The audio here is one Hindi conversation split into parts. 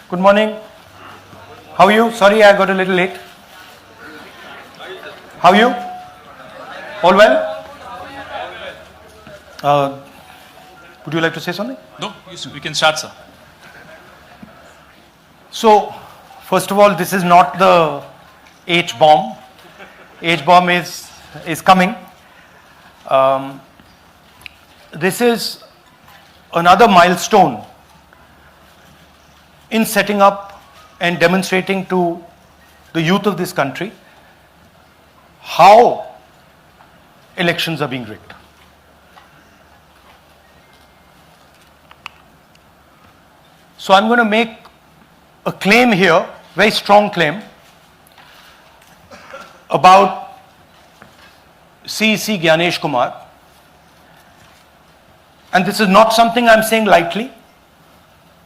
Good morning. How are you? Sorry, I got a little late. How are you? All well? Would you like to say something? No, we can start, sir. So, first of all, this is not the H-bomb. H-bomb is coming. This is another milestone in setting up and demonstrating to the youth of this country how elections are being rigged. So I'm going to make a claim here, very strong claim, about CEC Gyanesh Kumar. And this is not something I'm saying lightly.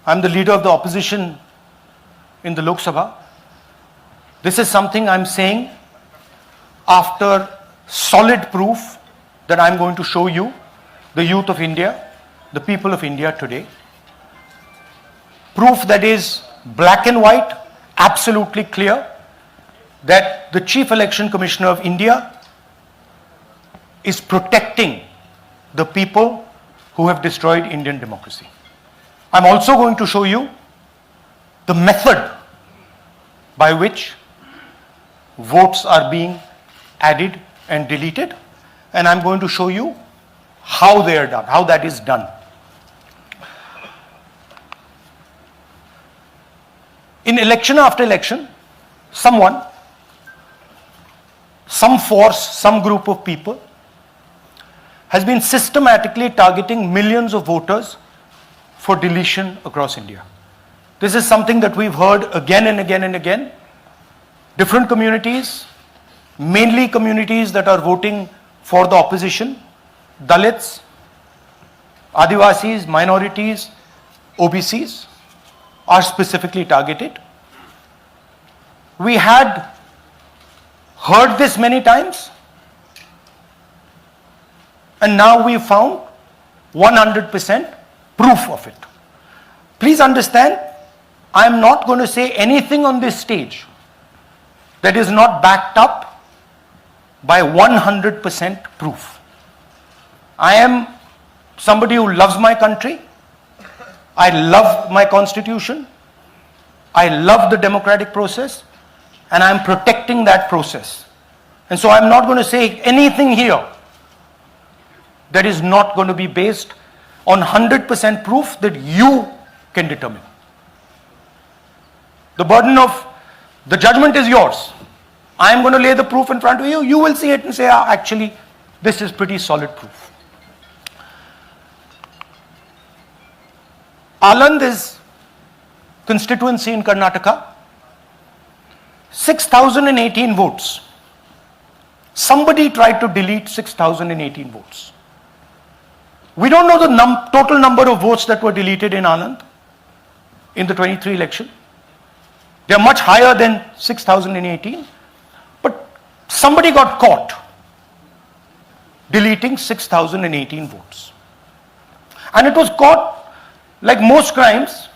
I'm the leader of the opposition in the Lok Sabha. This is something I'm saying after solid proof that I'm going to show you, the youth of India, the people of India today. Proof that is black and white, absolutely clear, that the Chief Election Commissioner of India is protecting the people who have destroyed Indian democracy. I'm also going to show you the method by which votes are being added and deleted, and I'm going to show you how they are done, how that is done. In election after election, someone, some force, some group of people has been systematically targeting millions of voters for deletion across India. This is something that we've heard again and again and again. Different communities, mainly communities that are voting for the opposition, Dalits, Adivasis, minorities, OBCs, are specifically targeted. We had heard this many times, and now we found 100% proof of it. Please understand, I am not going to say anything on this stage that is not backed up by 100% proof. I am somebody who loves my country. I love my constitution. I love the democratic process, and I am protecting that process. And so I'm not going to say anything here that is not going to be based on 100% proof that you can determine. The burden of the judgment is yours. I am going to lay the proof in front of you. You will see it and say, actually, this is pretty solid proof. Aland is constituency in Karnataka. 6,018 votes. Somebody tried to delete 6,018 votes. We don't know the total number of votes that were deleted in Anand in the 23 election. They are much higher than 6,018. But somebody got caught deleting 6,018 votes. And it was caught, like most crimes,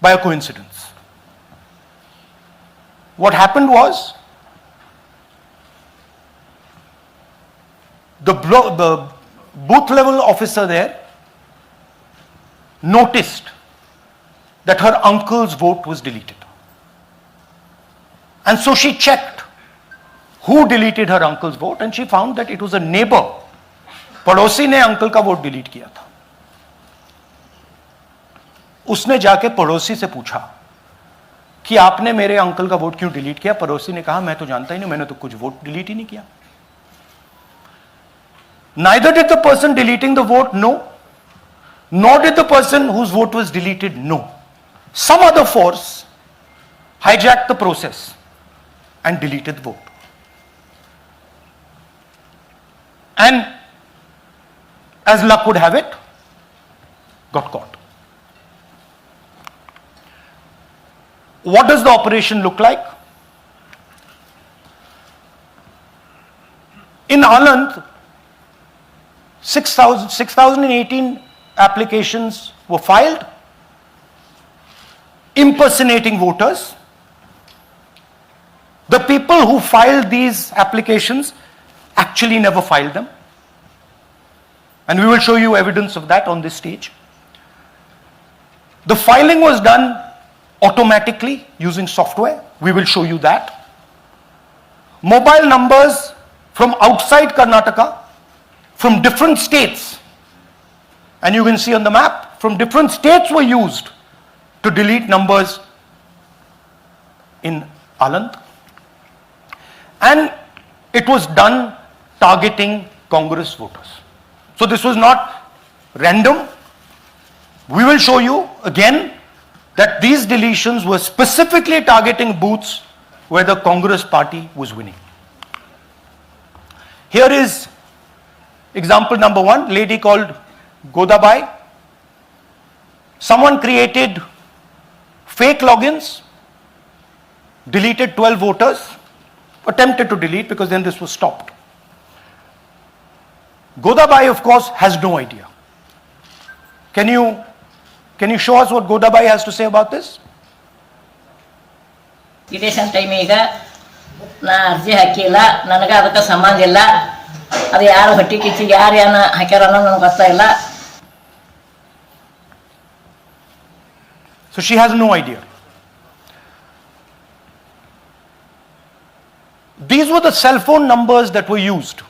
by a coincidence. What happened was, the booth level officer there noticed that her uncle's vote was deleted. And so she checked who deleted her uncle's vote, and she found that it was a neighbor. पड़ोसी ने अंकल का वोट डिलीट किया था. उसने जाके पड़ोसी से पूछा कि आपने मेरे अंकल का वोट क्यों डिलीट किया. पड़ोसी ने कहा, मैं तो जानता ही नहीं, मैंने तो कुछ वोट डिलीट ही नहीं किया. Neither did the person deleting the vote know, nor did the person whose vote was deleted know. Some other force hijacked the process and deleted the vote. And as luck would have it, got caught. What does the operation look like? In Anand, 6,018 applications were filed impersonating voters. The people who filed these applications actually never filed them. And we will show you evidence of that on this stage. The filing was done automatically using software. We will show you that. Mobile numbers from outside Karnataka, from different states, and you can see on the map, from different states were used to delete numbers in Aland. And it was done targeting Congress voters. So this was not random. We will show you again that these deletions were specifically targeting booths where the Congress party was winning. Here is example number 1, lady called Godabai. Someone created fake logins, deleted 12 voters, attempted to delete because then this was stopped. Godabai, of course, has no idea. Can you show us what Godabai has to say about this? Election time ಈಗ ನಾ ಅರ್ಜಿ ಹಾಕಿಲ್ಲ, ನನಗೆ ಅದಕ್ಕೆ ಸಂಬಂಧ ಇಲ್ಲ, ಅದು ಯಾರು ಹೊಟ್ಟಿ ಕಿಚ್ಚಿ ಯಾರು ಏನ ಹಾಕ್ಯಾರ ಅನ್ನೋದು ನನಗೆ ಗೊತ್ತಾಗಿಲ್ಲ. So she has no idea. These were the cell phone numbers that were used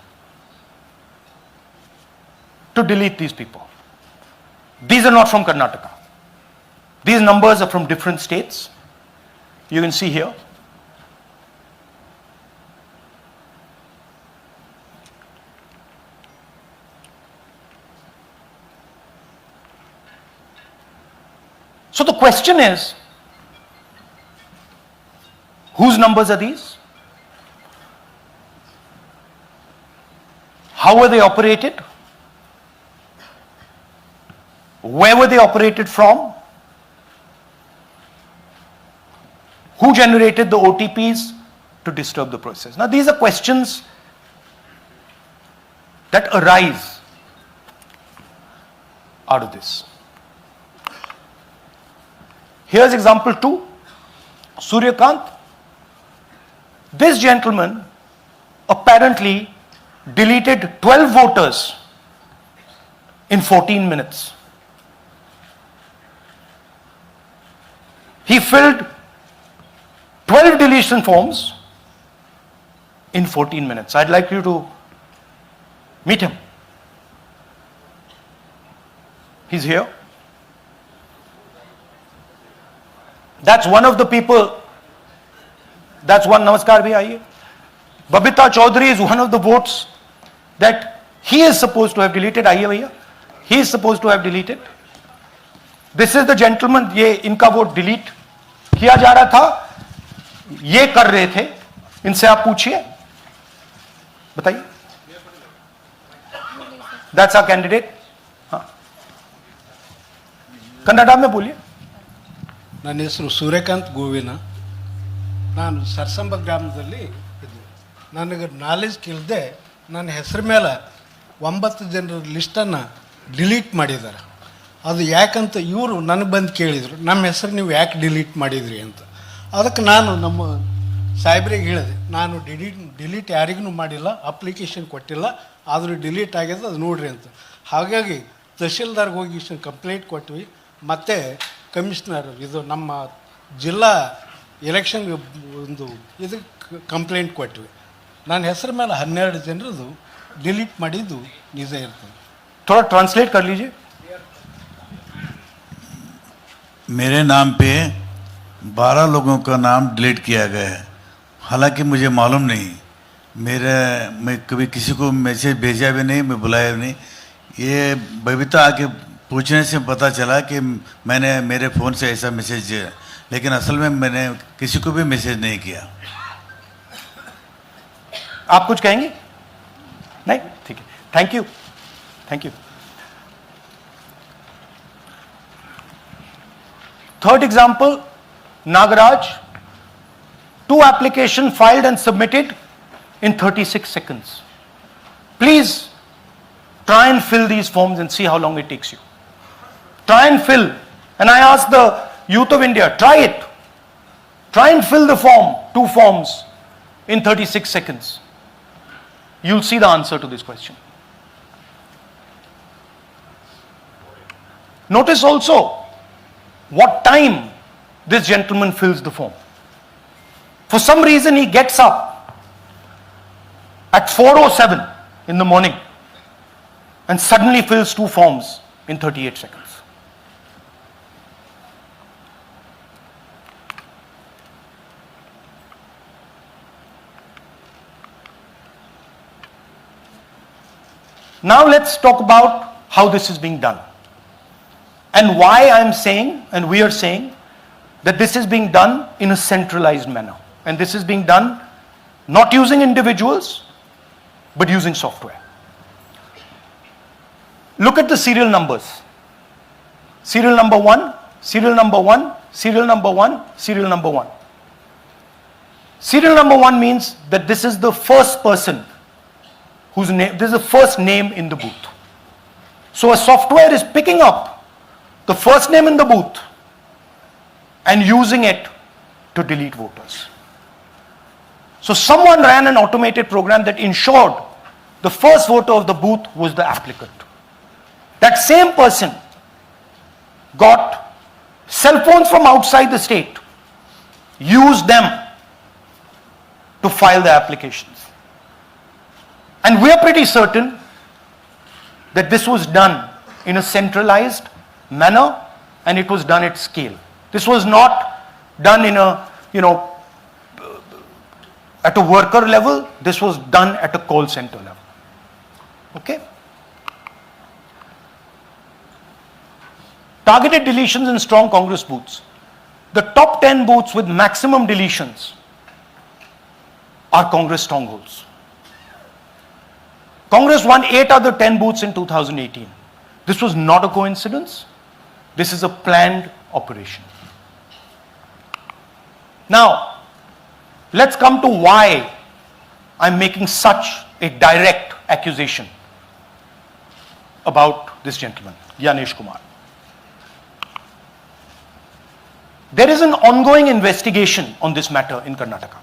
to delete these people. These are not from Karnataka. These numbers are from different states. You can see here. So the question is, whose numbers are these? How were they operated? Where were they operated from? Who generated the OTPs to disturb the process? Now these are questions that arise out of this. Here's example 2, Suryakant. This gentleman apparently deleted 12 voters in 14 minutes. He filled 12 deletion forms in 14 minutes. I'd like you to meet him. He's here. That's one of the people. That's one. Namaskar bhi aiye. Babita Chaudhary is one of the votes that he is supposed to have deleted. Aiye bhaiya. He is supposed to have deleted. This is the gentleman. ये इनका वोट डिलीट किया जा रहा था. ये कर रहे थे. इनसे आप पूछिए. बताइए. That's our candidate. हाँ. कन्नड़ा में बोलिए. ನನ್ನ ಹೆಸರು ಸೂರ್ಯಕಾಂತ್ ಗೋವಿನ. ನಾನು ಸರ್ಸಂಬ ಗ್ರಾಮದಲ್ಲಿ ಇದ್ದೆ. ನನಗೆ ನಾಲೆಜ್ ಕೇಳದೆ ನನ್ನ ಹೆಸರು ಮೇಲೆ 9 ಜನರ ಲಿಸ್ಟನ್ನು ಡಿಲೀಟ್ ಮಾಡಿದ್ದಾರೆ. ಅದು ಯಾಕಂತ ಇವರು ನನಗೆ ಬಂದು ಕೇಳಿದರು, ನಮ್ಮ ಹೆಸರು ನೀವು ಯಾಕೆ ಡಿಲೀಟ್ ಮಾಡಿದ್ರಿ ಅಂತ. ಅದಕ್ಕೆ ನಾನು ನಮ್ಮ ಸಾಹೇಬ್ರಿಗೆ ಹೇಳಿದೆ, ನಾನು ಡಿಲೀಟ್ ಯಾರಿಗೂ ಮಾಡಿಲ್ಲ, ಅಪ್ಲಿಕೇಶನ್ ಕೊಟ್ಟಿಲ್ಲ, ಆದರೂ ಡಿಲೀಟ್ ಆಗ್ಯದ, ಅದು ನೋಡ್ರಿ ಅಂತ. ಹಾಗಾಗಿ ತಹಶೀಲ್ದಾರ್ಗೆ ಹೋಗಿ ಕಂಪ್ಲೇಂಟ್ ಕೊಟ್ವಿ. ಮತ್ತು ಕಮಿಷನರ್ ಇದು ನಮ್ಮ ಜಿಲ್ಲಾ ಎಲೆಕ್ಷನ್ ಒಂದು ಇದಕ್ಕೆ ಕಂಪ್ಲೇಂಟ್ ಕೊಟ್ವಿ. ನನ್ನ ಹೆಸರು ಮೇಲೆ 12 ಜನರದು डिलीट ಮಾಡಿದ್ದು ನಿಜ ಇರ್ತದೆ. थोड़ा ट्रांसलेट कर लीजिए. मेरे नाम पे 12 लोगों का नाम डिलीट किया गया है. हालांकि मुझे मालूम नहीं, मैं कभी किसी को मैसेज भेजा भी नहीं, मैं बुलाया भी नहीं. ये बबीता आके पूछने से पता चला कि मैंने मेरे फ़ोन से ऐसा मैसेज दिया, लेकिन असल में मैंने किसी को भी मैसेज नहीं किया. आप कुछ कहेंगे? नहीं, ठीक है. Thank you. Thank you. Third example, Nagaraj. 2 applications filed and submitted in 36 seconds. Please try and fill these forms and see how long it takes you. Try and fill. And I ask the youth of India, try it. Try and fill the form, 2 forms, in 36 seconds. You'll see the answer to this question. Notice also what time this gentleman fills the form. For some reason he gets up at 4:07 in the morning and suddenly fills 2 forms in 38 seconds. Now let's talk about how this is being done. And why I'm saying, and we are saying, that this is being done in a centralized manner. And this is being done not using individuals, but using software. Look at the serial numbers. Serial number 1, serial number 1, serial number 1, serial number 1. Serial number 1 means that this is the first person whose name, this is the first name in the booth. So a software is picking up the first name in the booth and using it to delete voters. So someone ran an automated program that ensured the first voter of the booth was the applicant. That same person got cell phones from outside the state, used them to file the applications. And we are pretty certain that this was done in a centralized manner and it was done at scale. This was not done in a, at a worker level. This was done at a call center level. Okay? Targeted deletions in strong Congress booths. The top 10 booths with maximum deletions are Congress strongholds. Congress won 8 other 10 booths in 2018. This was not a coincidence. This is a planned operation. Now, let's come to why I'm making such a direct accusation about this gentleman, Gyanesh Kumar. There is an ongoing investigation on this matter in Karnataka.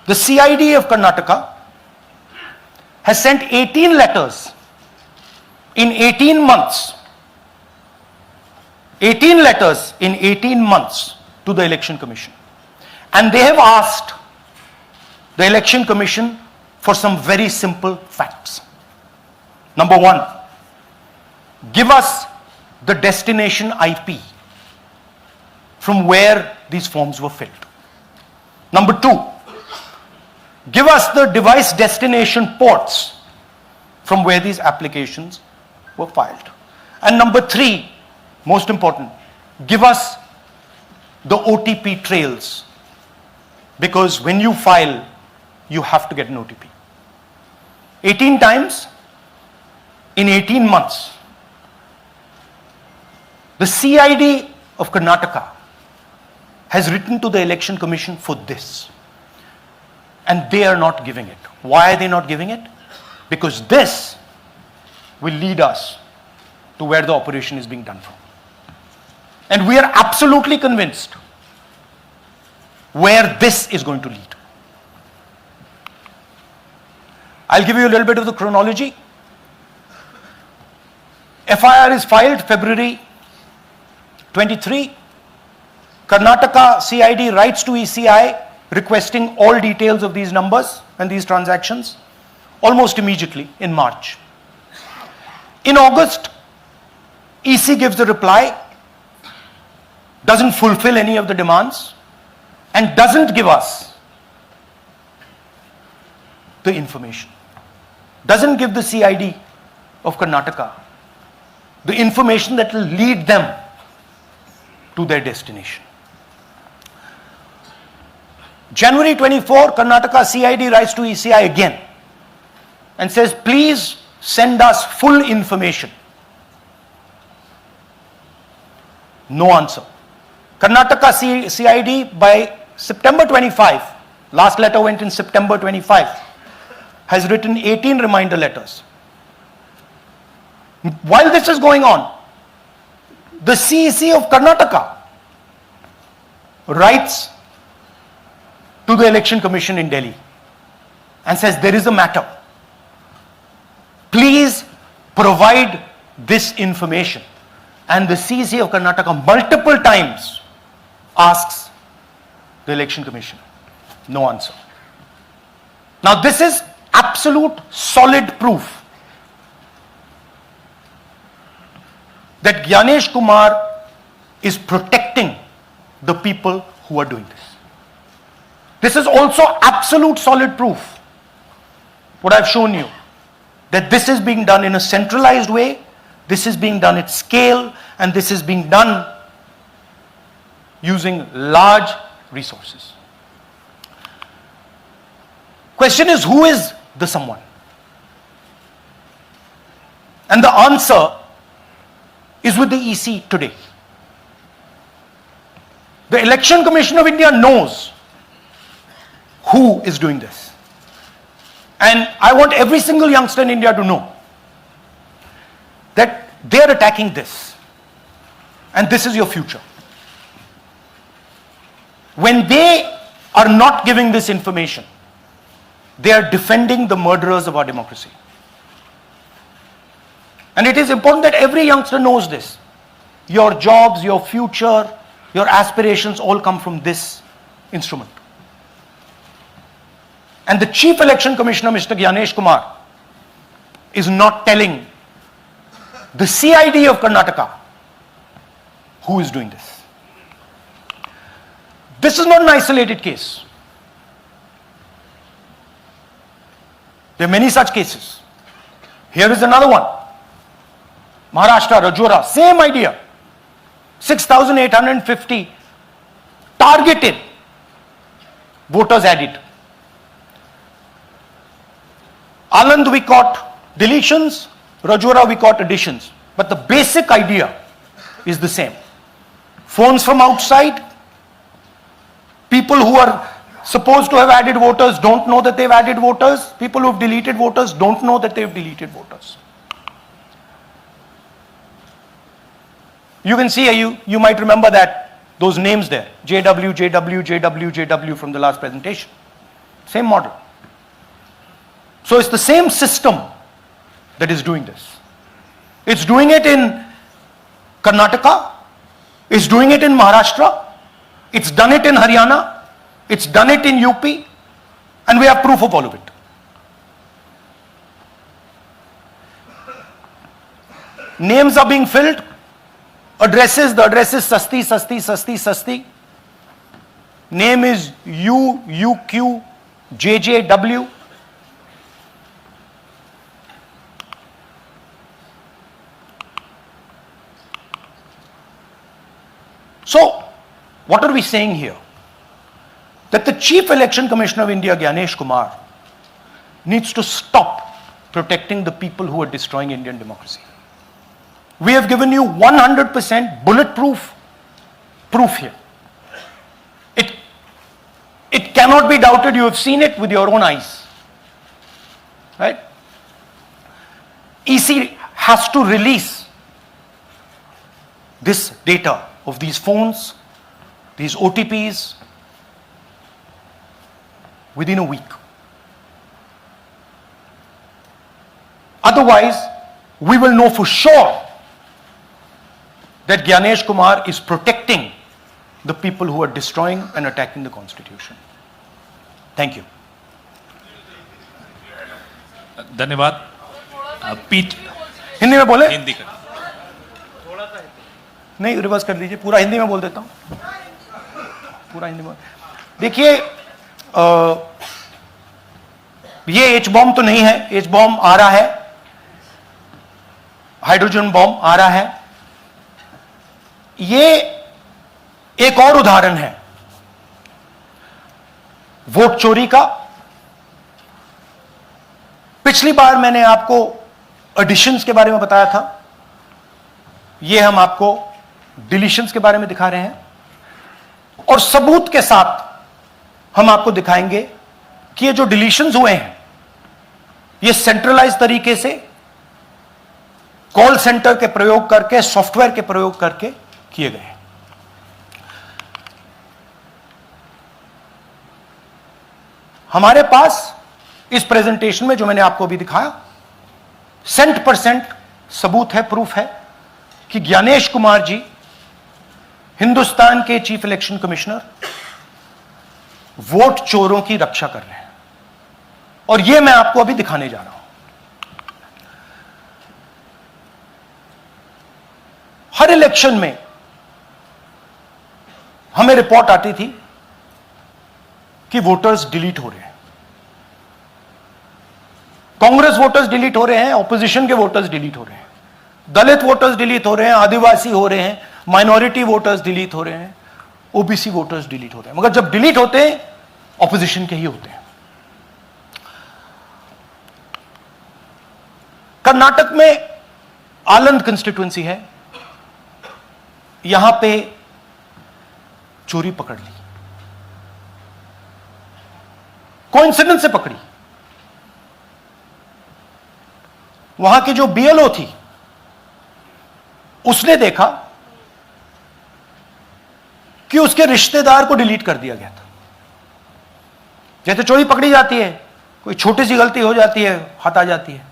The CID of Karnataka has sent 18 letters in 18 months. 18 letters in 18 months to the Election Commission. And they have asked the Election Commission for some very simple facts. Number 1, give us the destination IP from where these forms were filled. Number 2, give us the device destination ports from where these applications were filed. And number 3, most important, give us the OTP trails, because when you file, you have to get an OTP. 18 times in 18 months. The CID of Karnataka has written to the Election Commission for this. And they are not giving it. Why are they not giving it? Because this will lead us to where the operation is being done from. And we are absolutely convinced where this is going to lead. I'll give you a little bit of the chronology. FIR is filed February 23. Karnataka CID writes to ECI requesting all details of these numbers and these transactions almost immediately in March. In August, EC gives a reply, doesn't fulfill any of the demands, and doesn't give us the information. Doesn't give the CID of Karnataka the information that will lead them to their destination. January 24, Karnataka CID writes to ECI again and says, please send us full information. No answer. Karnataka CID by September 25, last letter went in September 25, has written 18 reminder letters. While this is going on, the CEC of Karnataka writes to the Election Commission in Delhi and says there is a matter. Please provide this information. And the CEC of Karnataka multiple times asks the Election Commission. No answer. Now this is absolute solid proof that Gyanesh Kumar is protecting the people who are doing this. This is also absolute solid proof, what I've shown you, that this is being done in a centralized way, this is being done at scale, and this is being done using large resources. Question is, who is the someone? And the answer is with the EC today. The Election Commission of India knows who is doing this. And I want every single youngster in India to know that they are attacking this. And this is your future. When they are not giving this information, they are defending the murderers of our democracy. And it is important that every youngster knows this. Your jobs, your future, your aspirations all come from this instrument. And the Chief Election Commissioner, Mr. Gyanesh Kumar, is not telling the CID of Karnataka who is doing this. This is not an isolated case. There are many such cases. Here is another one. Maharashtra, Rajora, same idea. 6,850 targeted voters added. Anand we caught deletions, Rajora we caught additions. But the basic idea is the same. Phones from outside, people who are supposed to have added voters don't know that they've added voters, people who have deleted voters don't know that they've deleted voters. You can see, you might remember that, those names there, JW, JW, JW, JW from the last presentation. Same model. So it's the same system that is doing this. It's doing it in Karnataka, it's doing it in Maharashtra, it's done it in Haryana, it's done it in UP, and we have proof of all of it. Names are being filled, addresses, the address is Sasti, Sasti, Sasti, Sasti. Name is UQ, JJW. So, what are we saying here? That the Chief Election Commissioner of India, Gyanesh Kumar, needs to stop protecting the people who are destroying Indian democracy. We have given you 100% bulletproof proof here. It cannot be doubted. You have seen it with your own eyes. Right? EC has to release this data of these phones, these OTPs, within a week. Otherwise, we will know for sure that Gyanesh Kumar is protecting the people who are destroying and attacking the constitution. Thank you. धन्यवाद पीठ हिंदी में बोले? हिंदी का नहीं, रिवर्स कर दीजिए, पूरा हिंदी में बोल देता हूं, पूरा हिंदी में। देखिए, ये एच बॉम्ब तो नहीं है, एच बॉम्ब आ रहा है, हाइड्रोजन बॉम्ब आ रहा है। ये एक और उदाहरण है वोट चोरी का। पिछली बार मैंने आपको एडिशंस के बारे में बताया था, ये हम आपको डिलीशंस के बारे में दिखा रहे हैं, और सबूत के साथ हम आपको दिखाएंगे कि ये जो डिलीशंस हुए हैं ये सेंट्रलाइज तरीके से कॉल सेंटर के प्रयोग करके, सॉफ्टवेयर के प्रयोग करके किए गए हैं। हमारे पास इस प्रेजेंटेशन में जो मैंने आपको अभी दिखाया 100% सबूत है, प्रूफ है कि ज्ञानेश कुमार जी हिंदुस्तान के चीफ इलेक्शन कमिश्नर वोट चोरों की रक्षा कर रहे हैं, और यह मैं आपको अभी दिखाने जा रहा हूं। हर इलेक्शन में हमें रिपोर्ट आती थी कि वोटर्स डिलीट हो रहे हैं, कांग्रेस वोटर्स डिलीट हो रहे हैं, ऑपोजिशन के वोटर्स डिलीट हो रहे हैं, दलित वोटर्स डिलीट हो रहे हैं, आदिवासी हो रहे हैं, माइनॉरिटी वोटर्स डिलीट हो रहे हैं, ओबीसी वोटर्स डिलीट हो रहे हैं। मगर जब डिलीट होते हैं ऑपोजिशन के ही होते हैं। कर्नाटक में आलंद कंस्टिट्यूएंसी है, यहां पे चोरी पकड़ ली, कोइंसिडेंस से पकड़ी। वहां की जो बीएलओ थी उसने देखा कि उसके रिश्तेदार को डिलीट कर दिया गया था। जैसे चोरी पकड़ी जाती है, कोई छोटी सी गलती हो जाती है, हाथ आ जाती है।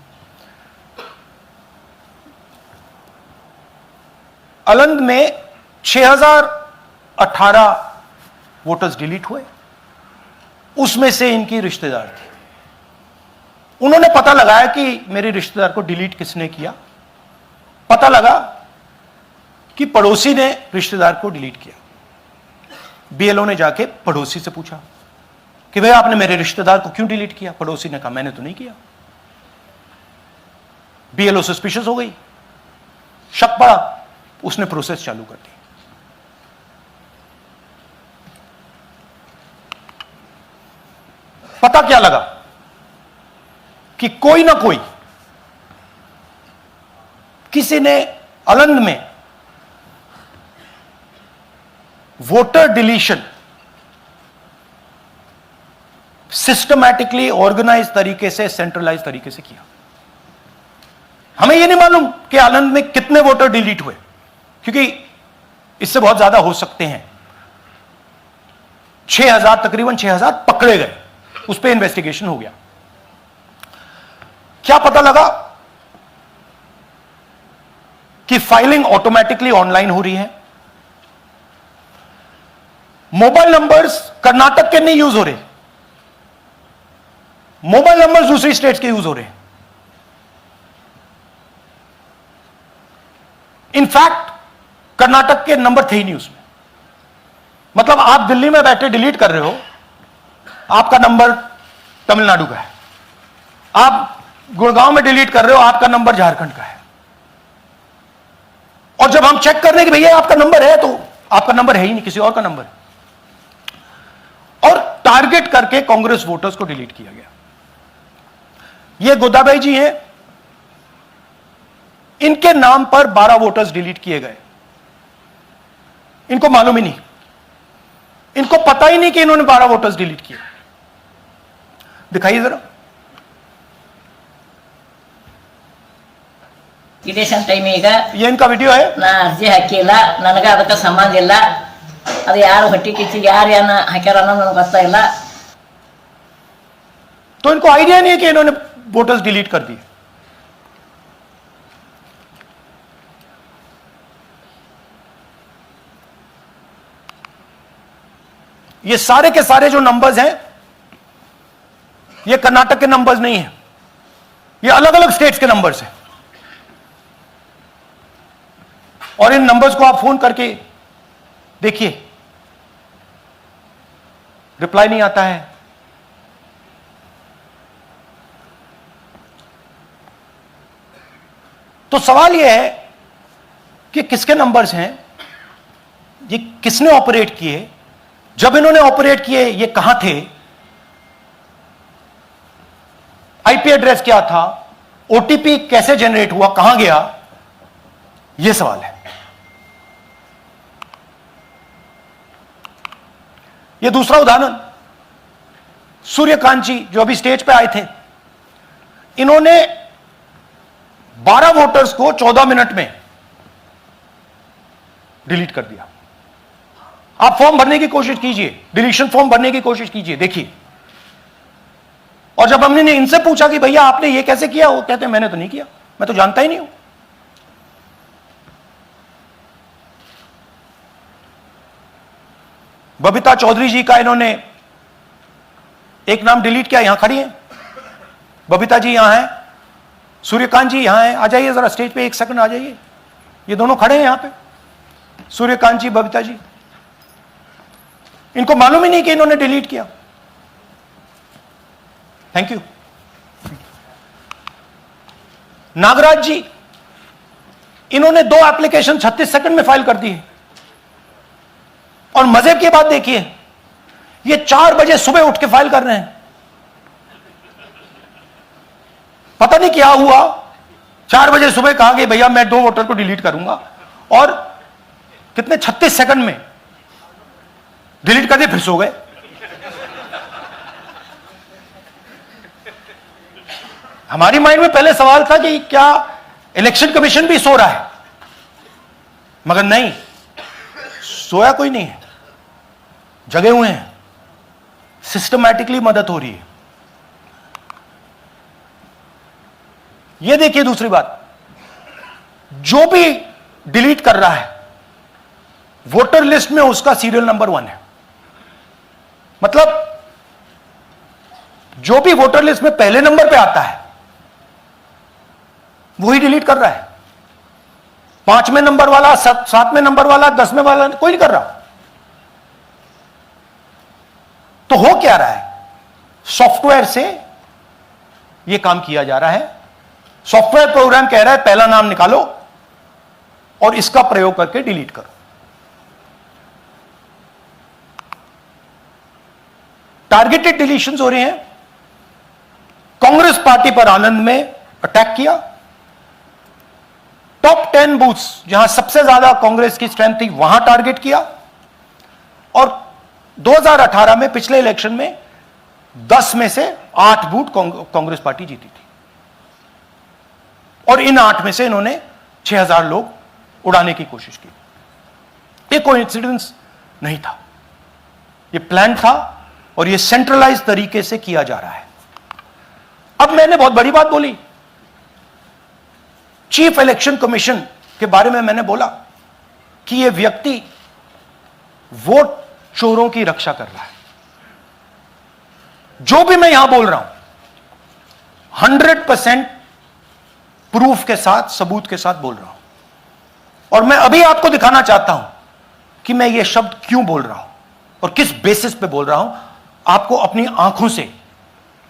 अलंद में 6018 वोटर्स डिलीट हुए, उसमें से इनकी रिश्तेदार थे। उन्होंने पता लगाया कि मेरे रिश्तेदार को डिलीट किसने किया। पता लगा कि पड़ोसी ने रिश्तेदार को डिलीट किया। बीएलओ ने जाके पड़ोसी से पूछा कि भाई आपने मेरे रिश्तेदार को क्यों डिलीट किया? पड़ोसी ने कहा मैंने तो नहीं किया। बीएलओ सस्पिशियस हो गई, शक पड़ा, उसने प्रोसेस चालू कर दी। पता क्या लगा कि कोई ना कोई, किसी ने अलंद में वोटर डिलीशन सिस्टमैटिकली ऑर्गेनाइज तरीके से, सेंट्रलाइज तरीके से किया। हमें यह नहीं मालूम कि आलंद में कितने वोटर डिलीट हुए, क्योंकि इससे बहुत ज्यादा हो सकते हैं। 6000, तकरीबन 6000 पकड़े गए, उस पर इन्वेस्टिगेशन हो गया। क्या पता लगा कि फाइलिंग ऑटोमेटिकली ऑनलाइन हो रही है। मोबाइल नंबर्स कर्नाटक के नहीं यूज हो रहे, मोबाइल नंबर्स दूसरी स्टेट्स के यूज हो रहे हैं। इनफैक्ट कर्नाटक के नंबर थे ही नहीं उसमें। मतलब आप दिल्ली में बैठे डिलीट कर रहे हो, आपका नंबर तमिलनाडु का है। आप गुड़गांव में डिलीट कर रहे हो, आपका नंबर झारखंड का है। और जब हम चेक कर रहे हैं कि भैया आपका नंबर है, तो आपका नंबर है ही नहीं, किसी और का नंबर है। और टारगेट करके कांग्रेस वोटर्स को डिलीट किया गया। ये गोदाबाई जी हैं, इनके नाम पर 12 वोटर्स डिलीट किए गए। इनको मालूम ही नहीं, इनको पता ही नहीं कि इन्होंने 12 वोटर्स डिलीट किए। दिखाइए जरा। ಇಲೆಕ್ಷನ್ ಟೈಮ್ ಈಗ ये इनका वीडियो है। ನಾ ಅರ್ಜಿ ಹಾಕಿಲ್ಲ, ನನಗೆ ಅದಕ್ಕೆ ಸಂಬಂಧ ಇಲ್ಲ। ಅದು ಯಾರು ಹೊಟ್ಟಿ ಕಿಚ್ಚಿ ಯಾರು ಏನ ಹಾಕ್ಯಾರ ಅನ್ನೋದು ನನಗೆ ಗೊತ್ತಾಗಿಲ್ಲ। तो इनको आइडिया नहीं है कि इन्होंने वोटर्स डिलीट कर दिए। ये सारे के सारे जो नंबर्स हैं, ये कर्नाटक के नंबर्स नहीं है, ये अलग अलग स्टेट्स के नंबर्स हैं। और इन नंबर्स को आप फोन करके देखिए, रिप्लाई नहीं आता है। तो सवाल यह है कि किसके नंबर्स हैं, ये किसने ऑपरेट किए, जब इन्होंने ऑपरेट किए ये कहां थे, आईपी एड्रेस क्या था, ओटीपी कैसे जनरेट हुआ, कहां गया, यह सवाल है। यह दूसरा उदाहरण, सूर्यकांत जी जो अभी स्टेज पे आए थे, इन्होंने 12 वोटर्स को 14 मिनट में डिलीट कर दिया। आप फॉर्म भरने की कोशिश कीजिए, डिलीशन फॉर्म भरने की कोशिश कीजिए, देखिए। और जब हमने इनसे पूछा कि भैया आपने ये कैसे किया, वो कहते हैं मैंने तो नहीं किया, मैं तो जानता ही नहीं हूं। बबीता चौधरी जी का इन्होंने एक नाम डिलीट किया, यहां खड़ी हैं बबीता जी, यहां है। सूर्यकांत जी यहां है, आ जाइए जरा स्टेज पे, एक सेकंड आ जाइए। ये दोनों खड़े हैं यहां पे, सूर्यकांत जी, बबीता जी। इनको मालूम ही नहीं कि इन्होंने डिलीट किया। Thank you. नागराज जी, इन्होंने 2 एप्लीकेशन 36 सेकंड में फाइल कर दी है। और मजे की बात देखिए, ये 4 बजे सुबह उठ के फाइल कर रहे हैं। पता नहीं क्या हुआ, 4 बजे सुबह कहा कि भैया मैं 2 वोटर को डिलीट करूंगा, और कितने 36 सेकंड में डिलीट कर दिए, फिर सो गए। हमारी माइंड में पहले सवाल था कि क्या इलेक्शन कमीशन भी सो रहा है, मगर नहीं, सोया कोई नहीं है, जगे हुए हैं, सिस्टमैटिकली मदद हो रही है। यह देखिए दूसरी बात, जो भी डिलीट कर रहा है वोटर लिस्ट में उसका सीरियल नंबर 1 है। मतलब जो भी वोटर लिस्ट में पहले नंबर पे आता है वही डिलीट कर रहा है। 5वें नंबर वाला, 7वें नंबर वाला, 10वें वाला कोई नहीं कर रहा। तो हो क्या रहा है, सॉफ्टवेयर से यह काम किया जा रहा है। सॉफ्टवेयर प्रोग्राम कह रहा है पहला नाम निकालो और इसका प्रयोग करके डिलीट करो। टारगेटेड डिलीशंस हो रहे हैं। कांग्रेस पार्टी पर आनंद में अटैक किया। टॉप 10 बूथ्स जहां सबसे ज्यादा कांग्रेस की स्ट्रेंथ थी वहां टारगेट किया। और 2018 में पिछले इलेक्शन में 10 में से 8 बूथ कांग्रेस पार्टी जीती थी, और इन 8 में से इन्होंने 6000 लोग उड़ाने की कोशिश की। ये कोइंसिडेंस नहीं था, ये प्लान था, और ये सेंट्रलाइज तरीके से किया जा रहा है। अब मैंने बहुत बड़ी बात बोली, चीफ इलेक्शन कमीशन के बारे में मैंने बोला कि यह व्यक्ति वोट चोरों की रक्षा कर रहा है। जो भी मैं यहां बोल रहा हूं 100% प्रूफ के साथ, सबूत के साथ बोल रहा हूं। और मैं अभी आपको दिखाना चाहता हूं कि मैं यह शब्द क्यों बोल रहा हूं और किस बेसिस पे बोल रहा हूं। आपको अपनी आंखों से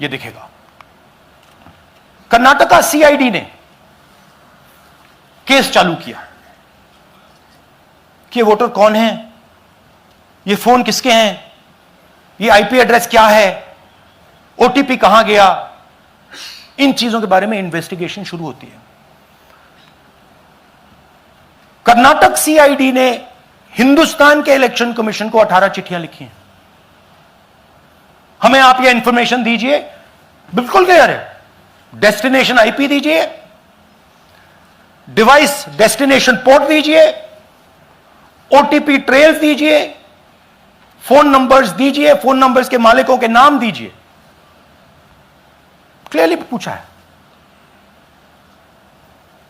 यह दिखेगा। कर्नाटका सीआईडी ने केस चालू किया कि वोटर कौन है, ये फोन किसके हैं, ये आईपी एड्रेस क्या है, ओटीपी कहां गया, इन चीजों के बारे में इन्वेस्टिगेशन शुरू होती है। कर्नाटक सीआईडी ने हिंदुस्तान के इलेक्शन कमीशन को 18 चिट्ठियां लिखी हैं। हमें आप यह इंफॉर्मेशन दीजिए, बिल्कुल क्लियर है। डेस्टिनेशन आईपी दीजिए, डिवाइस डेस्टिनेशन पोर्ट दीजिए, ओटीपी ट्रेल दीजिए, फोन नंबर्स दीजिए, फोन नंबर्स के मालिकों के नाम दीजिए। क्लियरली पूछा है,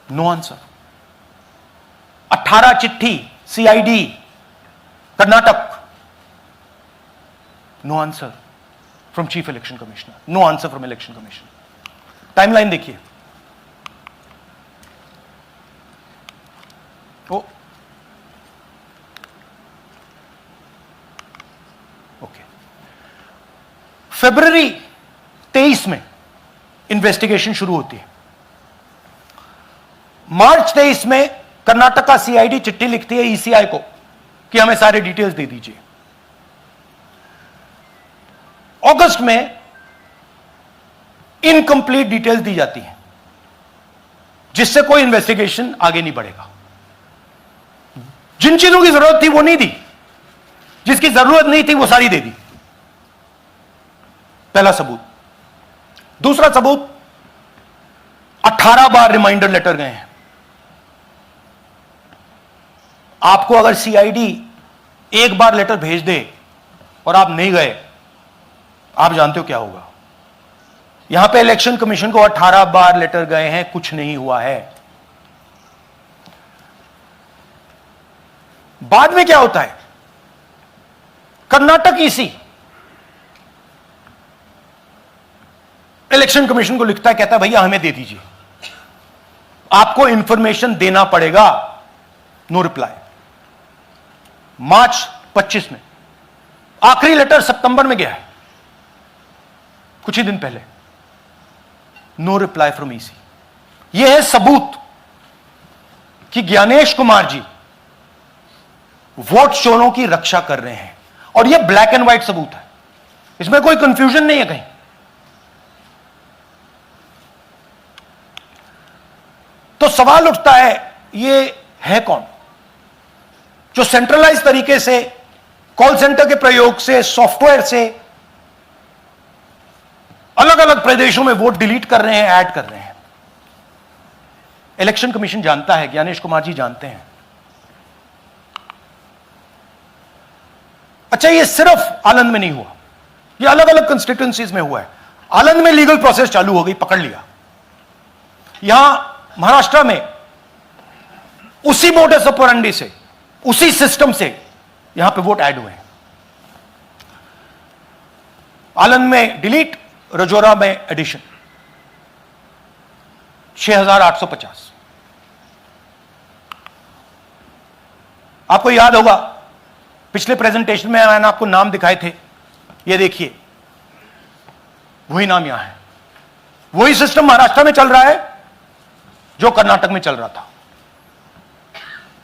नो आंसर। 18 चिट्ठी CID Karnataka, no answer from chief election commissioner, no answer from election commission. Timeline देखिए, ओके, फरवरी 23 में इन्वेस्टिगेशन शुरू होती है। मार्च 23 में कर्नाटका सीआईडी चिट्ठी लिखती है ईसीआई को कि हमें सारे डिटेल्स दे दीजिए। अगस्त में इनकंप्लीट डिटेल्स दी जाती हैं, जिससे कोई इन्वेस्टिगेशन आगे नहीं बढ़ेगा। जिन चीजों की जरूरत थी वो नहीं दी, जिसकी जरूरत नहीं थी वो सारी दे दी। पहला सबूत। दूसरा सबूत, 18 बार रिमाइंडर लेटर गए हैं। आपको अगर सीआईडी एक बार लेटर भेज दे और आप नहीं गए, आप जानते हो क्या होगा। यहां पे इलेक्शन कमीशन को 18 बार लेटर गए हैं, कुछ नहीं हुआ है। बाद में क्या होता है, कर्नाटक ईसी इलेक्शन कमीशन को लिखता है, कहता है भैया हमें दे दीजिए, आपको इंफॉर्मेशन देना पड़ेगा। No reply. मार्च 25 में, आखिरी लेटर सितंबर में गया है, कुछ ही दिन पहले। No reply from EC. यह है सबूत कि ज्ञानेश कुमार जी वोट चोरों की रक्षा कर रहे हैं, और यह ब्लैक एंड व्हाइट सबूत है, इसमें कोई कंफ्यूजन नहीं है कहीं। तो सवाल उठता है, ये है कौन जो सेंट्रलाइज तरीके से कॉल सेंटर के प्रयोग से, सॉफ्टवेयर से अलग अलग प्रदेशों में वोट डिलीट कर रहे हैं, ऐड कर रहे हैं। इलेक्शन कमीशन जानता है, ज्ञानेश कुमार जी जानते हैं। अच्छा, ये सिर्फ आनंद में नहीं हुआ, ये अलग अलग कंस्टिट्यूएंसीज में हुआ है। आनंद में लीगल प्रोसेस चालू हो गई, पकड़ लिया। यहां महाराष्ट्र में उसी मोडस ऑपरेंडी से, उसी सिस्टम से यहां पे वोट ऐड हुए हैं। आनंद में डिलीट, रजौरा में एडिशन। 6850। आपको याद होगा पिछले प्रेजेंटेशन में मैंने आपको नाम दिखाए थे, ये देखिए वही नाम यहां है। वही सिस्टम महाराष्ट्र में चल रहा है जो कर्नाटक में चल रहा था।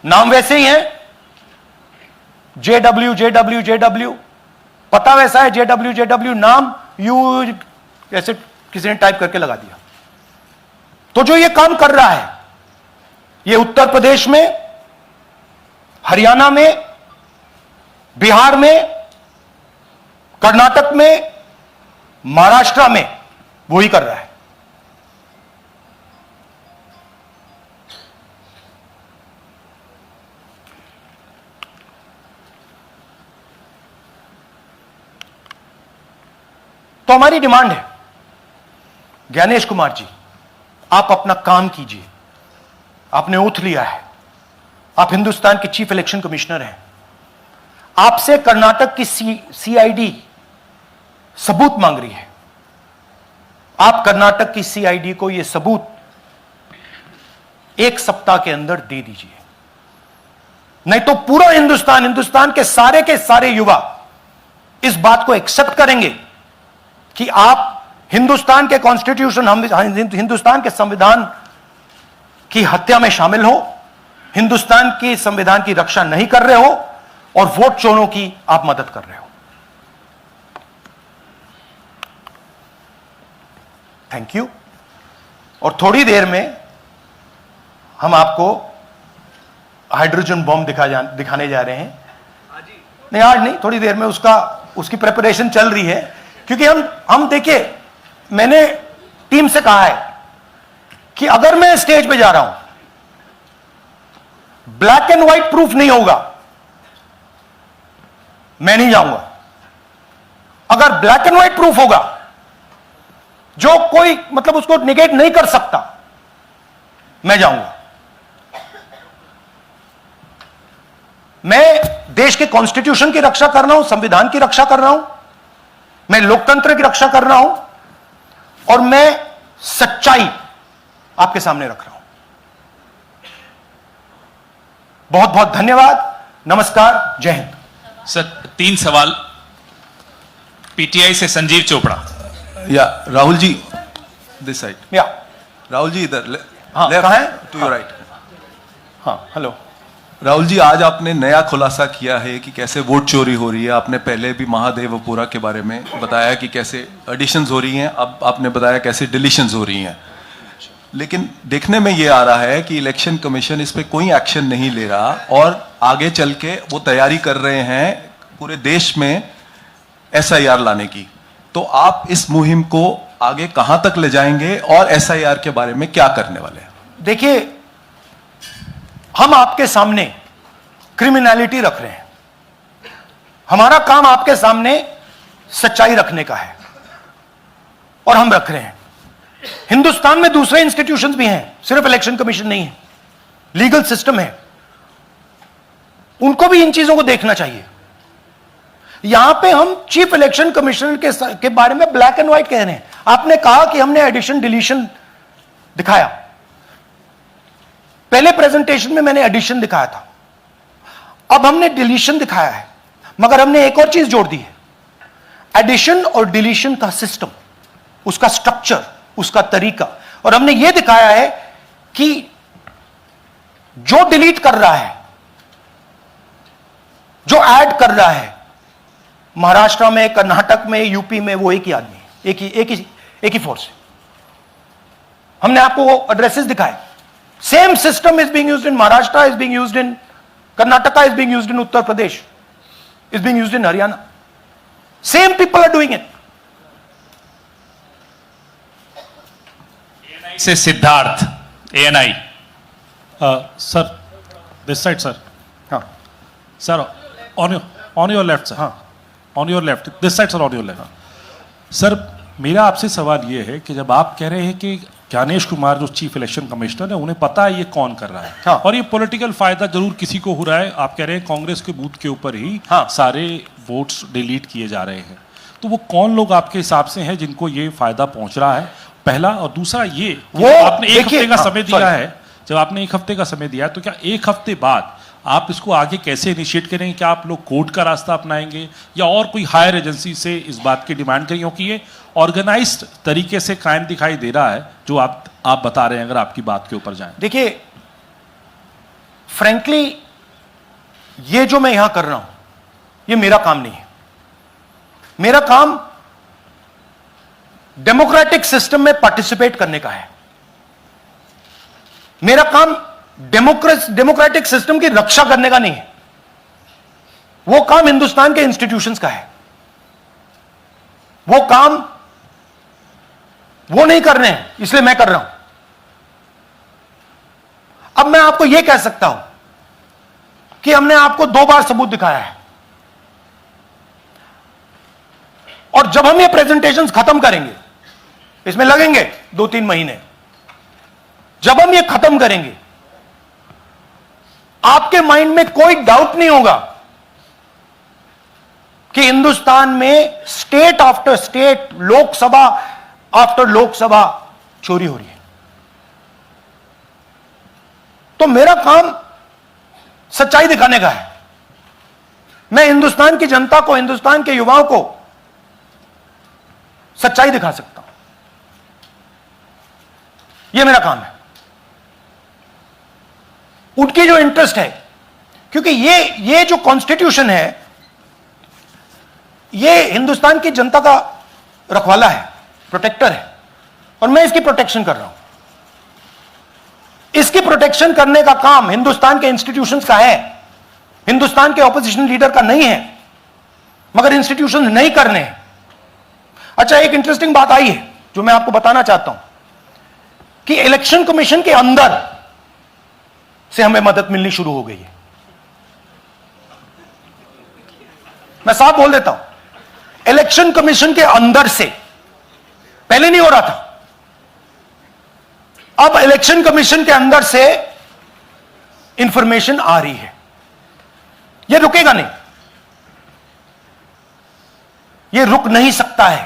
नाम वैसे ही है, जेडब्ल्यू जेडब्ल्यू जेडब्ल्यू, पता वैसा है, जेडब्ल्यू जेडब्ल्यू, नाम यू ऐसे किसी ने टाइप करके लगा दिया। तो जो ये काम कर रहा है, ये उत्तर प्रदेश में, हरियाणा में, बिहार में, कर्नाटक में, महाराष्ट्र में वही कर रहा है। तो हमारी डिमांड है, ज्ञानेश कुमार जी, आप अपना काम कीजिए। आपने ओथ लिया है, आप हिंदुस्तान के चीफ इलेक्शन कमिश्नर हैं। आपसे कर्नाटक की सीआईडी सबूत मांग रही है। आप कर्नाटक की सीआईडी को यह सबूत 1 सप्ताह के अंदर दे दीजिए, नहीं तो पूरा हिंदुस्तान के सारे युवा इस बात को एक्सेप्ट करेंगे कि आप हिंदुस्तान के कॉन्स्टिट्यूशन, हिंदुस्तान के संविधान की हत्या में शामिल हो, हिंदुस्तान के संविधान की रक्षा नहीं कर रहे हो, और वोट चोरों की आप मदद कर रहे हो। Thank you. और थोड़ी देर में हम आपको हाइड्रोजन बॉम्ब दिखाने जा रहे हैं। नहीं, आज नहीं, थोड़ी देर में उसकी प्रिपरेशन चल रही है। क्योंकि हम देखिए, मैंने टीम से कहा है कि अगर मैं स्टेज पे जा रहा हूं, ब्लैक एंड व्हाइट प्रूफ नहीं होगा, मैं नहीं जाऊंगा। अगर ब्लैक एंड व्हाइट प्रूफ होगा, जो कोई मतलब उसको निगेट नहीं कर सकता, मैं जाऊंगा। मैं देश के कॉन्स्टिट्यूशन की रक्षा कर रहा हूं, संविधान की रक्षा कर रहा हूं, मैं लोकतंत्र की रक्षा कर रहा हूं, और मैं सच्चाई आपके सामने रख रहा हूं। बहुत बहुत धन्यवाद, नमस्कार, जय हिंद। सर 3 सवाल। पीटीआई से संजीव चोपड़ा। या राहुल जी, दिस साइड। या राहुल जी इधर, हाँ, लेफ्ट कहाँ है? To your right. हाँ, हेलो। राहुल जी, आज आपने नया खुलासा किया है कि कैसे वोट चोरी हो रही है। आपने पहले भी महादेवपुरा के बारे में बताया कि कैसे एडिशंस हो रही हैं, अब आपने बताया कैसे डिलीशंस हो रही हैं। लेकिन देखने में ये आ रहा है कि इलेक्शन कमीशन इस पे कोई एक्शन नहीं ले रहा, और आगे चल के वो तैयारी कर रहे हैं पूरे देश में SIR लाने की। तो आप इस मुहिम को आगे कहां तक ले जाएंगे और एसआईआर के बारे में क्या करने वाले हैं? देखिए, हम आपके सामने क्रिमिनलिटी रख रहे हैं, हमारा काम आपके सामने सच्चाई रखने का है और हम रख रहे हैं। हिंदुस्तान में दूसरे इंस्टीट्यूशंस भी हैं, सिर्फ इलेक्शन कमीशन नहीं है, लीगल सिस्टम है, उनको भी इन चीजों को देखना चाहिए। यहां पे हम चीफ इलेक्शन कमिश्नर के बारे में ब्लैक एंड व्हाइट कह रहे हैं। आपने कहा कि हमने एडिशन डिलीशन दिखाया, पहले प्रेजेंटेशन में मैंने एडिशन दिखाया था, अब हमने डिलीशन दिखाया है, मगर हमने एक और चीज जोड़ दी है। एडिशन और डिलीशन का सिस्टम, उसका स्ट्रक्चर, उसका तरीका, और हमने यह दिखाया है कि जो डिलीट कर रहा है, जो ऐड कर रहा है, महाराष्ट्र में, कर्नाटक में, यूपी में, वो एक ही आदमी है, एक ही फोर्स है। हमने आपको वो एड्रेसेस दिखाए। Same system is being used in Maharashtra, is being used in Karnataka, is being used in Uttar Pradesh, is being used in Haryana. Same people are doing it. से Siddharth, ANI। Sir, this side, sir. हाँ Sir, on your left, sir. हाँ On your left. This side, sir, on your left. Sir, मेरा आपसे सवाल ये है कि जब आप कह रहे हैं कि ज्ञानेश कुमार जो चीफ इलेक्शन कमिश्नर है, उन्हें पता है ये कौन कर रहा है, हाँ। और ये पॉलिटिकल फायदा जरूर किसी को हो रहा है। आप कह रहे हैं कांग्रेस के बूथ के ऊपर ही हाँ। सारे वोट्स डिलीट किए जा रहे हैं, तो वो कौन लोग आपके हिसाब से हैं जिनको ये फायदा पहुंच रहा है, पहला। और दूसरा ये कि वो आपने एक देखिए, हफ्ते का हाँ, समय दिया sorry। है, जब आपने एक हफ्ते का समय दिया है, तो क्या एक हफ्ते बाद आप इसको आगे कैसे इनिशिएट करेंगे? क्या आप लोग कोर्ट का रास्ता अपनाएंगे या और कोई हायर एजेंसी से इस बात की डिमांड करेंगे? क्योंकि ये ऑर्गेनाइज्ड तरीके से क्राइम दिखाई दे रहा है जो आप बता रहे हैं, अगर आपकी बात के ऊपर जाएं। देखिए, फ्रैंकली ये जो मैं यहां कर रहा हूं, ये मेरा काम नहीं है। मेरा काम डेमोक्रेटिक सिस्टम में पार्टिसिपेट करने का है। मेरा काम डेमोक्रेटिक सिस्टम की रक्षा करने का नहीं है। वो काम हिंदुस्तान के इंस्टीट्यूशंस का है। वो काम वो नहीं कर रहे हैं, इसलिए मैं कर रहा हूं। अब मैं आपको यह कह सकता हूं कि हमने आपको 2 बार सबूत दिखाया है, और जब हम ये प्रेजेंटेशंस खत्म करेंगे, इसमें लगेंगे 2-3 महीने, जब हम ये खत्म करेंगे, आपके माइंड में कोई डाउट नहीं होगा कि हिंदुस्तान में state after state, Lok Sabha after Lok Sabha चोरी हो रही है। तो मेरा काम सच्चाई दिखाने का है। मैं हिंदुस्तान की जनता को, हिंदुस्तान के युवाओं को सच्चाई दिखा सकता हूं। यह मेरा काम है। उनकी जो इंटरेस्ट है, क्योंकि ये जो कॉन्स्टिट्यूशन है, ये हिंदुस्तान की जनता का रखवाला है, प्रोटेक्टर है, और मैं इसकी प्रोटेक्शन कर रहा हूं। इसकी प्रोटेक्शन करने का काम हिंदुस्तान के इंस्टीट्यूशंस का है, हिंदुस्तान के ऑपोजिशन लीडर का नहीं है, मगर इंस्टीट्यूशंस नहीं करने हैं। अच्छा, एक इंटरेस्टिंग बात आई है जो मैं आपको बताना चाहता हूं कि इलेक्शन कमीशन के अंदर से हमें मदद मिलनी शुरू हो गई है। मैं साफ बोल देता हूं, इलेक्शन कमीशन के अंदर से, पहले नहीं हो रहा था, अब इलेक्शन कमीशन के अंदर से इंफॉर्मेशन आ रही है। यह रुकेगा नहीं, यह रुक नहीं सकता है,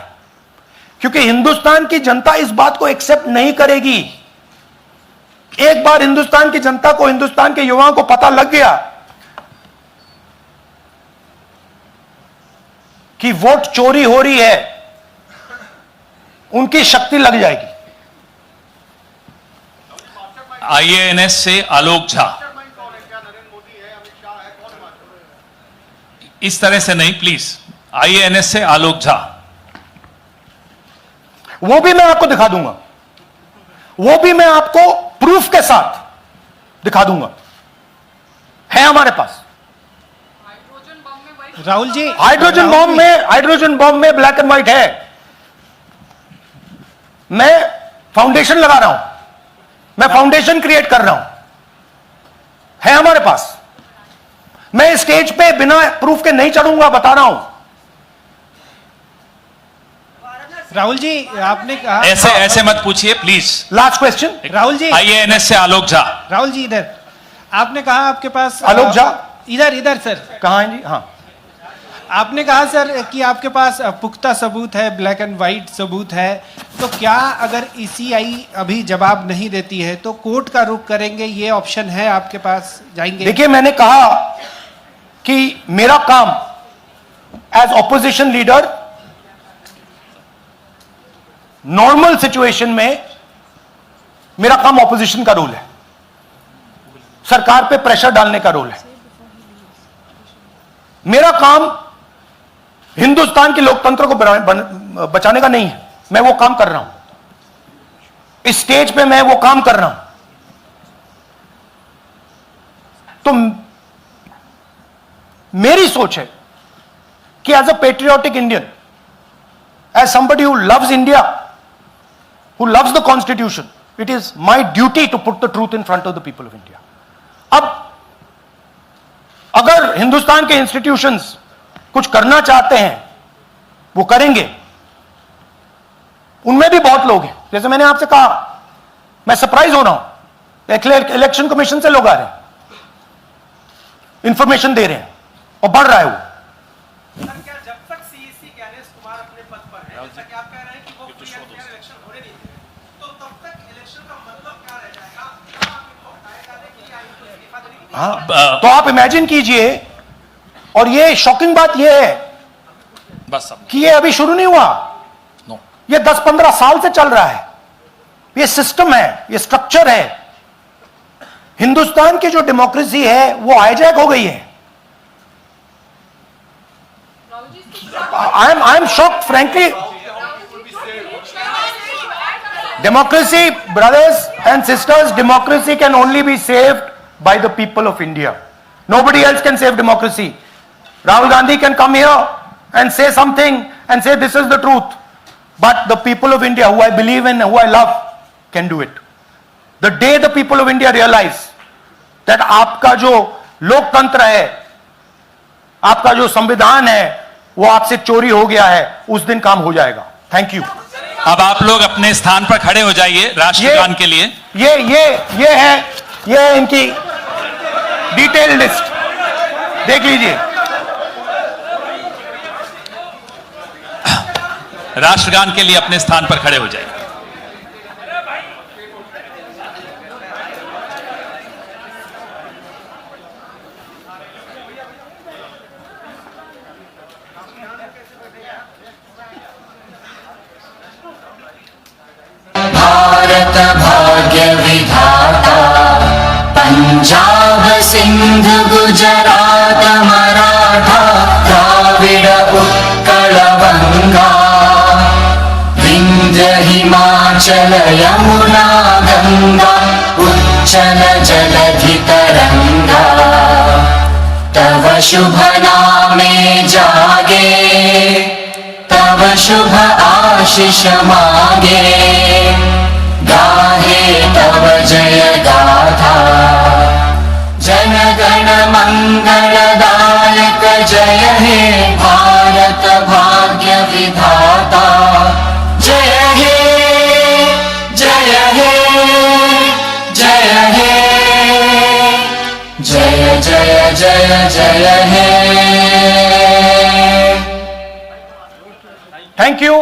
क्योंकि हिंदुस्तान की जनता इस बात को एक्सेप्ट नहीं करेगी। एक बार हिंदुस्तान की जनता को, हिंदुस्तान के युवाओं को पता लग गया कि वोट चोरी हो रही है, उनकी शक्ति लग जाएगी। IANS से आलोक झा। इस तरह से नहीं प्लीज। IANS से आलोक झा। वो भी मैं आपको दिखा दूंगा, वो भी मैं आपको प्रूफ के साथ दिखा दूंगा, है हमारे पास। राहुल जी, हाइड्रोजन बॉम्ब में ब्लैक एंड व्हाइट है। मैं फाउंडेशन लगा रहा हूं, मैं फाउंडेशन क्रिएट कर रहा हूं, है हमारे पास। मैं स्टेज पे बिना प्रूफ के नहीं चढ़ूंगा, बता रहा हूं। राहुल जी, आपने कहा ऐसे ऐसे मत पूछिए please. Last question, Rahul ji, IANS से आलोक झा। राहुल जी इधर। आपने कहा आपके पास आलोक झा इधर सर। कहां है जी? हाँ, आपने कहा सर कि आपके पास पुख्ता सबूत है, ब्लैक एंड व्हाइट सबूत है, तो क्या अगर ईसीआई अभी जवाब नहीं देती है तो कोर्ट का रुख करेंगे, ये ऑप्शन है आपके पास, जाएंगे? देखिए, मैंने कहा कि मेरा काम as opposition leader normal situation में मेरा काम ऑपोजिशन का रोल है, सरकार पे प्रेशर डालने का रोल है। मेरा काम हिंदुस्तान के लोकतंत्र को बचाने का नहीं है। मैं वो काम कर रहा हूं, इस स्टेज पे मैं वो काम कर रहा हूं। तो मेरी सोच है कि as a patriotic Indian, as somebody who loves India, who loves the constitution, it is my duty to put the truth in front of the people of India. अब अगर हिंदुस्तान के इंस्टीट्यूशंस कुछ करना चाहते हैं, वो करेंगे। उनमें भी बहुत लोग हैं, जैसे मैंने आपसे कहा, मैं सरप्राइज हो रहा हूं, इलेक्शन कमीशन से लोग आ रहे हैं, इंफॉर्मेशन दे रहे हैं और बढ़ रहा है वो। क्या जब तक सीईसी ज्ञानेश कुमार अपने पद पर है, जैसा कि आप कह रहे हैं कि वो फ्री एंड फेयर इलेक्शन होने नहीं देंगे, तो तब तक इलेक्शन का मतलब क्या रह जाएगा? क्या आप इनको हटाए जाने के लिए आएंगे, इस्तीफा देने के लिए? हाँ, तो आप इमेजिन कीजिए, और ये शॉकिंग बात ये है बस अब कि ये अभी शुरू नहीं हुआ, ये 10-15 साल से चल रहा है। ये सिस्टम है, ये स्ट्रक्चर है। हिंदुस्तान की जो डेमोक्रेसी है वो हाईजैक हो गई है। I am shocked frankly. Democracy, brothers and sisters, democracy can only be saved by the people of India. Nobody else can save democracy. Rahul Gandhi can come here and say something and say this is the truth. But the people of India, who I believe in, who I love, can do it. The day the people of India realize that आपका जो लोकतंत्र है, आपका जो संविधान है, वो आपसे चोरी हो गया है, उस दिन काम हो जाएगा। Thank you. अब आप लोग अपने स्थान पर खड़े हो जाइए राष्ट्रगान के लिए। ये है इनकी डिटेल लिस्ट, देख लीजिए। राष्ट्रगान के लिए अपने स्थान पर खड़े हो जाइए। भारत भाग्य विधाता, पंजाब सिंध गुजरात मराठा, द्राविड उत्कल बंगा, विंध्य हिमाचल यमुना गंगा, उच्चल जलधि तरंगा, तव शुभ नामे जागे, तव शुभ आशीष मांगे, गाहे तव जय गाथा, जन गण मंगलदायक जय हे भारत भाग्य विधाता, जय हे जय हे जय हे जय जय जय जय हे। Thank you.